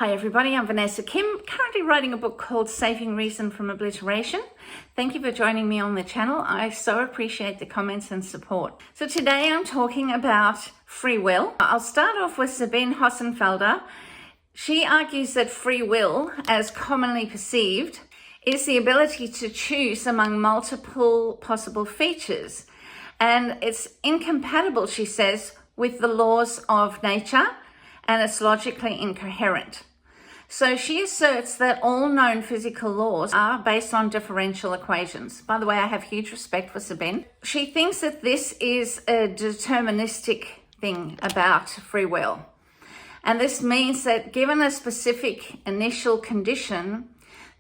Hi everybody, I'm Vanessa Kim, currently writing a book called Saving Reason from Obliteration. Thank you for joining me on the channel. I so appreciate the comments and support. So today I'm talking about free will. I'll start off with Sabine Hossenfelder. She argues that free will, as commonly perceived, is the ability to choose among multiple possible features. And it's incompatible, she says, with the laws of nature, and it's logically incoherent. So she asserts that all known physical laws are based on differential equations. By the way, I have huge respect for Sabine. She thinks that this is a deterministic thing about free will. And this means that given a specific initial condition,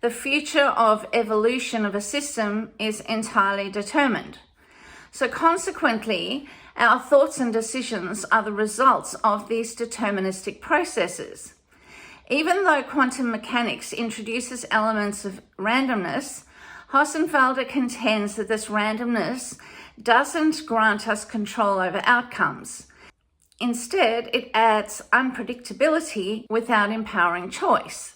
the future of evolution of a system is entirely determined. So consequently, our thoughts and decisions are the results of these deterministic processes. Even though quantum mechanics introduces elements of randomness, Hossenfelder contends that this randomness doesn't grant us control over outcomes. Instead, it adds unpredictability without empowering choice.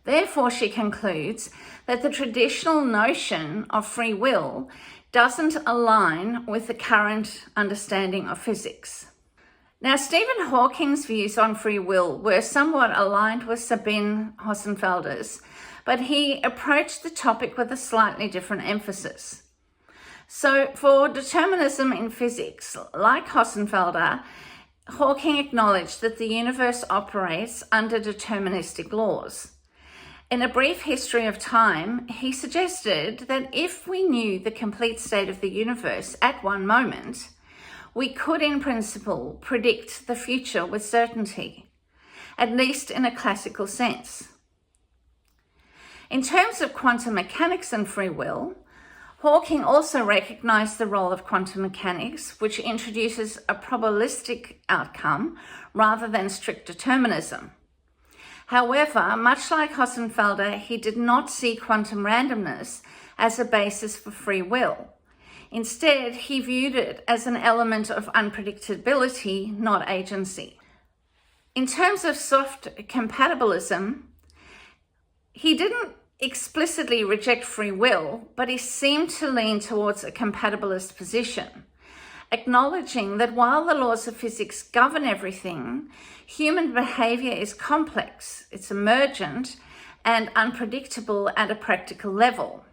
Therefore, she concludes that the traditional notion of free will doesn't align with the current understanding of physics. Now, Stephen Hawking's views on free will were somewhat aligned with Sabine Hossenfelder's, but he approached the topic with a slightly different emphasis. So for determinism in physics, like Hossenfelder, Hawking acknowledged that the universe operates under deterministic laws. In A Brief History of Time, he suggested that if we knew the complete state of the universe at one moment, we could, in principle, predict the future with certainty, at least in a classical sense. In terms of quantum mechanics and free will, Hawking also recognized the role of quantum mechanics, which introduces a probabilistic outcome rather than strict determinism. However, much like Hossenfelder, he did not see quantum randomness as a basis for free will. Instead, he viewed it as an element of unpredictability, not agency. In terms of soft compatibilism, he didn't explicitly reject free will, but he seemed to lean towards a compatibilist position, acknowledging that while the laws of physics govern everything, human behavior is complex, it's emergent, and unpredictable at a practical level.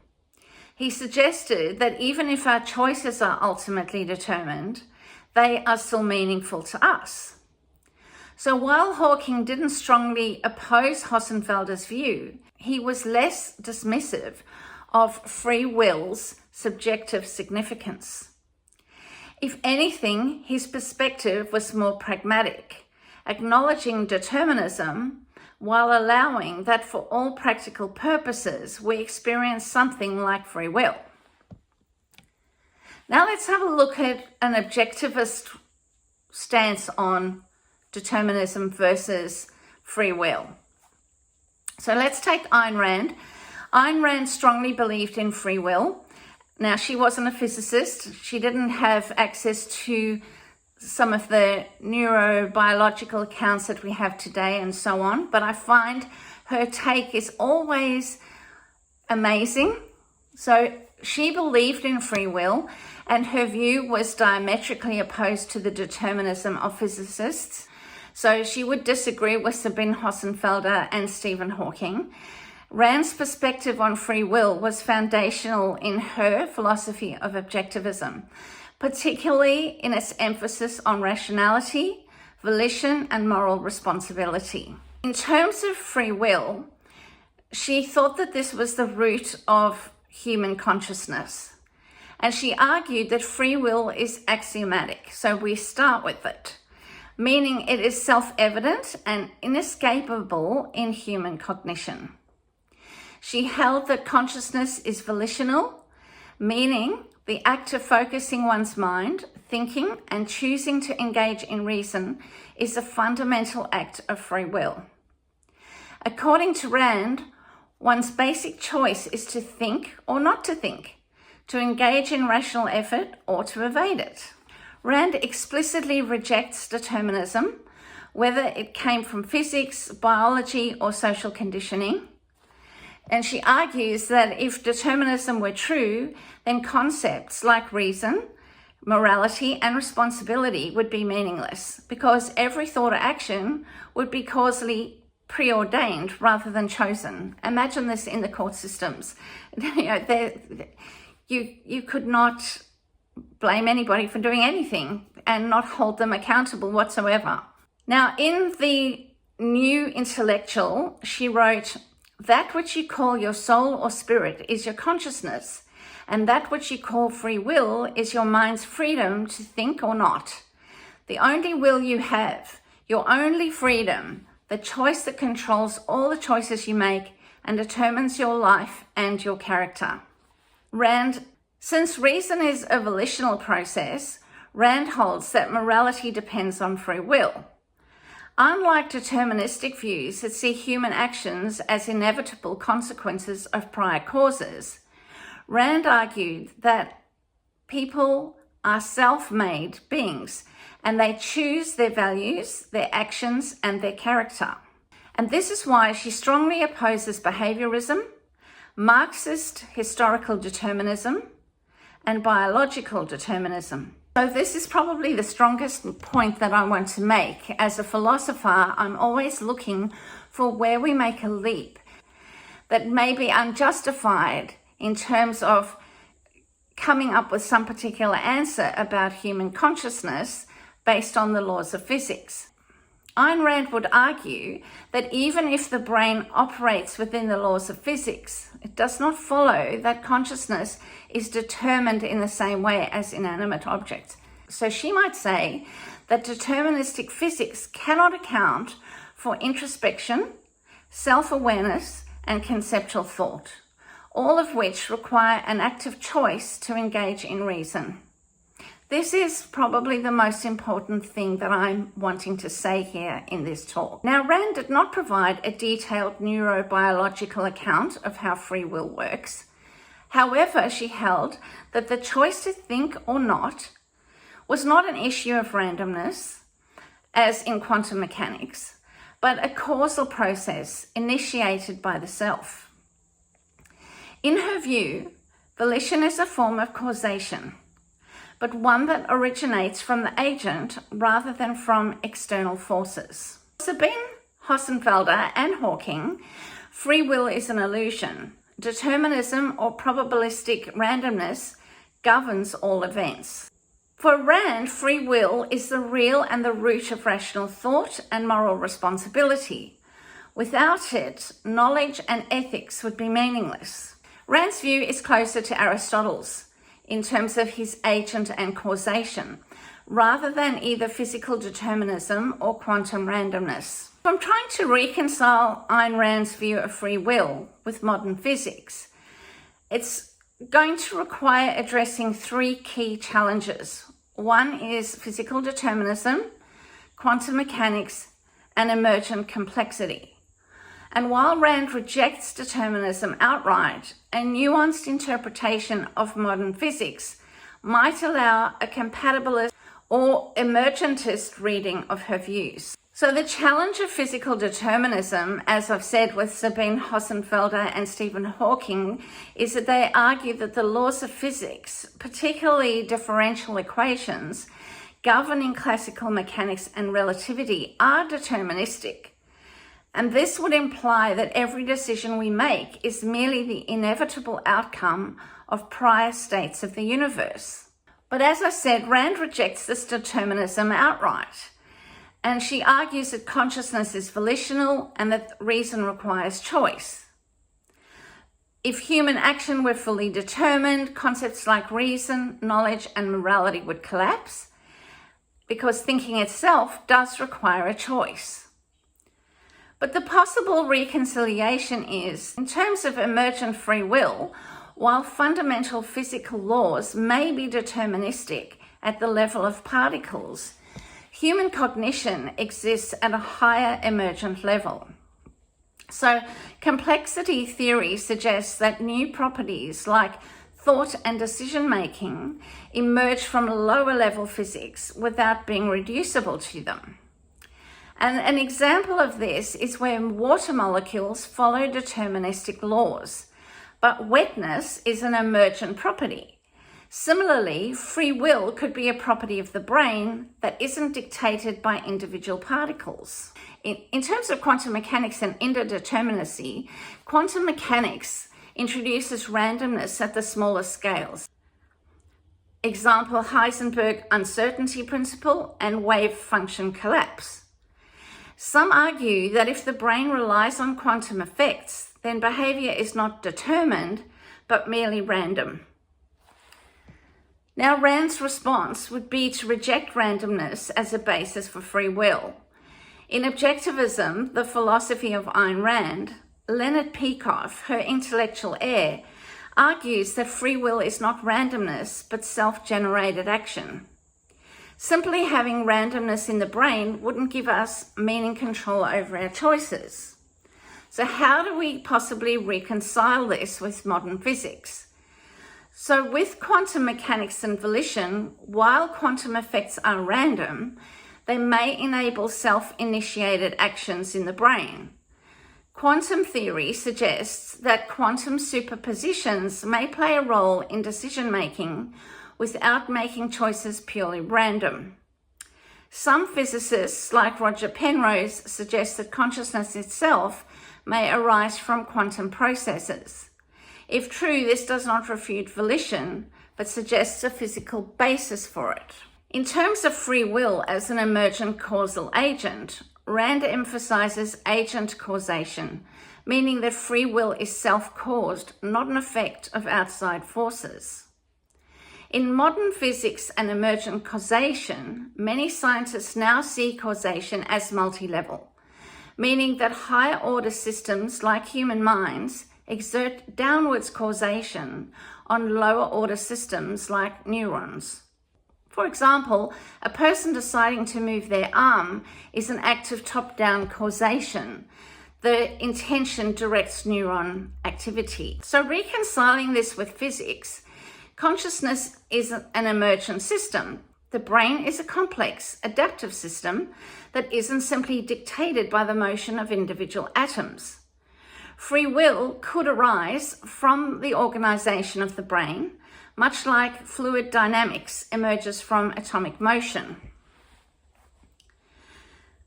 He suggested that even if our choices are ultimately determined, they are still meaningful to us. So while Hawking didn't strongly oppose Hossenfelder's view, he was less dismissive of free will's subjective significance. If anything, his perspective was more pragmatic, acknowledging determinism while allowing that for all practical purposes, we experience something like free will. Now let's have a look at an objectivist stance on determinism versus free will. So let's take Ayn Rand. Ayn Rand strongly believed in free will. Now, she wasn't a physicist. She didn't have access to some of the neurobiological accounts that we have today and so on, but I find her take is always amazing. So she believed in free will, and her view was diametrically opposed to the determinism of physicists. So she would disagree with Sabine Hossenfelder and Stephen Hawking. Rand's perspective on free will was foundational in her philosophy of objectivism, particularly in its emphasis on rationality, volition, and moral responsibility. In terms of free will, she thought that this was the root of human consciousness, and she argued that free will is axiomatic, so we start with it, meaning it is self-evident and inescapable in human cognition. She held that consciousness is volitional, meaning the act of focusing one's mind, thinking, and choosing to engage in reason is a fundamental act of free will. According to Rand, one's basic choice is to think or not to think, to engage in rational effort or to evade it. Rand explicitly rejects determinism, whether it came from physics, biology, or social conditioning. And she argues that if determinism were true, then concepts like reason, morality, and responsibility would be meaningless, because every thought or action would be causally preordained rather than chosen. Imagine this in the court systems. You could not blame anybody for doing anything and not hold them accountable whatsoever. Now, in the New Intellectual, she wrote, "That which you call your soul or spirit is your consciousness, and that which you call free will is your mind's freedom to think or not. The only will you have, your only freedom, the choice that controls all the choices you make and determines your life and your character." Rand, since reason is a volitional process, Rand holds that morality depends on free will. Unlike deterministic views that see human actions as inevitable consequences of prior causes, Rand argued that people are self-made beings and they choose their values, their actions, and their character. And this is why she strongly opposes behaviorism, Marxist historical determinism, and biological determinism. So this is probably the strongest point that I want to make. As a philosopher, I'm always looking for where we make a leap that may be unjustified in terms of coming up with some particular answer about human consciousness based on the laws of physics. Ayn Rand would argue that even if the brain operates within the laws of physics, it does not follow that consciousness is determined in the same way as inanimate objects. So she might say that deterministic physics cannot account for introspection, self-awareness, and conceptual thought, all of which require an active choice to engage in reason. This is probably the most important thing that I'm wanting to say here in this talk. Now, Rand did not provide a detailed neurobiological account of how free will works. However, she held that the choice to think or not was not an issue of randomness, as in quantum mechanics, but a causal process initiated by the self. In her view, volition is a form of causation, but one that originates from the agent rather than from external forces. Sabine Hossenfelder and Hawking, free will is an illusion. Determinism or probabilistic randomness governs all events. For Rand, free will is the real and the root of rational thought and moral responsibility. Without it, knowledge and ethics would be meaningless. Rand's view is closer to Aristotle's in terms of his agent and causation, rather than either physical determinism or quantum randomness. I'm trying to reconcile Ayn Rand's view of free will with modern physics. It's going to require addressing three key challenges. One is physical determinism, quantum mechanics, and emergent complexity. And while Rand rejects determinism outright, a nuanced interpretation of modern physics might allow a compatibilist or emergentist reading of her views. So the challenge of physical determinism, as I've said with Sabine Hossenfelder and Stephen Hawking, is that they argue that the laws of physics, particularly differential equations, governing classical mechanics and relativity, are deterministic. And this would imply that every decision we make is merely the inevitable outcome of prior states of the universe. But as I said, Rand rejects this determinism outright. And she argues that consciousness is volitional and that reason requires choice. If human action were fully determined, concepts like reason, knowledge, and morality would collapse, because thinking itself does require a choice. But the possible reconciliation is, in terms of emergent free will, while fundamental physical laws may be deterministic at the level of particles, human cognition exists at a higher emergent level. So complexity theory suggests that new properties like thought and decision-making emerge from lower level physics without being reducible to them. And an example of this is when water molecules follow deterministic laws, but wetness is an emergent property. Similarly, free will could be a property of the brain that isn't dictated by individual particles. In terms of quantum mechanics and indeterminacy, quantum mechanics introduces randomness at the smallest scales. Example, Heisenberg uncertainty principle and wave function collapse. Some argue that if the brain relies on quantum effects, then behavior is not determined, but merely random. Now, Rand's response would be to reject randomness as a basis for free will. In Objectivism, the philosophy of Ayn Rand, Leonard Peikoff, her intellectual heir, argues that free will is not randomness, but self-generated action. Simply having randomness in the brain wouldn't give us meaning control over our choices. So how do we possibly reconcile this with modern physics? So with quantum mechanics and volition, while quantum effects are random, they may enable self-initiated actions in the brain. Quantum theory suggests that quantum superpositions may play a role in decision-making without making choices purely random. Some physicists, like Roger Penrose, suggest that consciousness itself may arise from quantum processes. If true, this does not refute volition, but suggests a physical basis for it. In terms of free will as an emergent causal agent, Rand emphasizes agent causation, meaning that free will is self-caused, not an effect of outside forces. In modern physics and emergent causation, many scientists now see causation as multi-level, meaning that higher order systems like human minds exert downwards causation on lower order systems like neurons. For example, a person deciding to move their arm is an act of top-down causation. The intention directs neuron activity. So reconciling this with physics, consciousness is an emergent system. The brain is a complex, adaptive system that isn't simply dictated by the motion of individual atoms. Free will could arise from the organization of the brain, much like fluid dynamics emerges from atomic motion.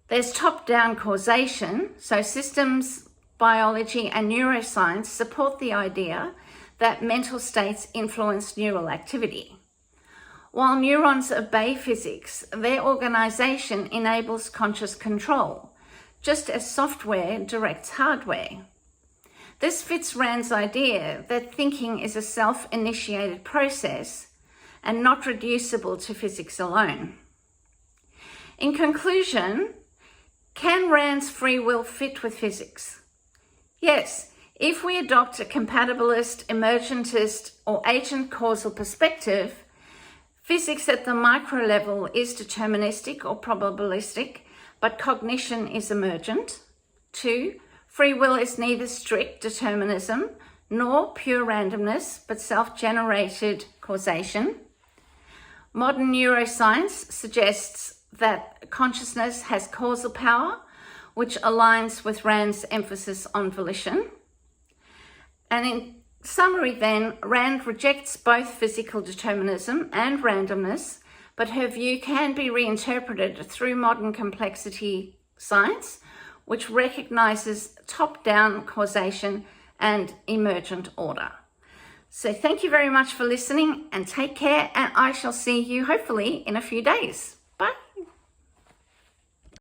There's top-down causation, so systems, biology, and neuroscience support the idea that mental states influence neural activity. While neurons obey physics, their organization enables conscious control, just as software directs hardware. This fits Rand's idea that thinking is a self-initiated process and not reducible to physics alone. In conclusion, can Rand's free will fit with physics? Yes, if we adopt a compatibilist, emergentist, or agent causal perspective, physics at the micro level is deterministic or probabilistic, but cognition is emergent. 2, free will is neither strict determinism nor pure randomness, but self-generated causation. Modern neuroscience suggests that consciousness has causal power, which aligns with Rand's emphasis on volition. And in summary then, Rand rejects both physical determinism and randomness, but her view can be reinterpreted through modern complexity science, which recognizes top-down causation and emergent order. So thank you very much for listening and take care, and I shall see you hopefully in a few days. Bye.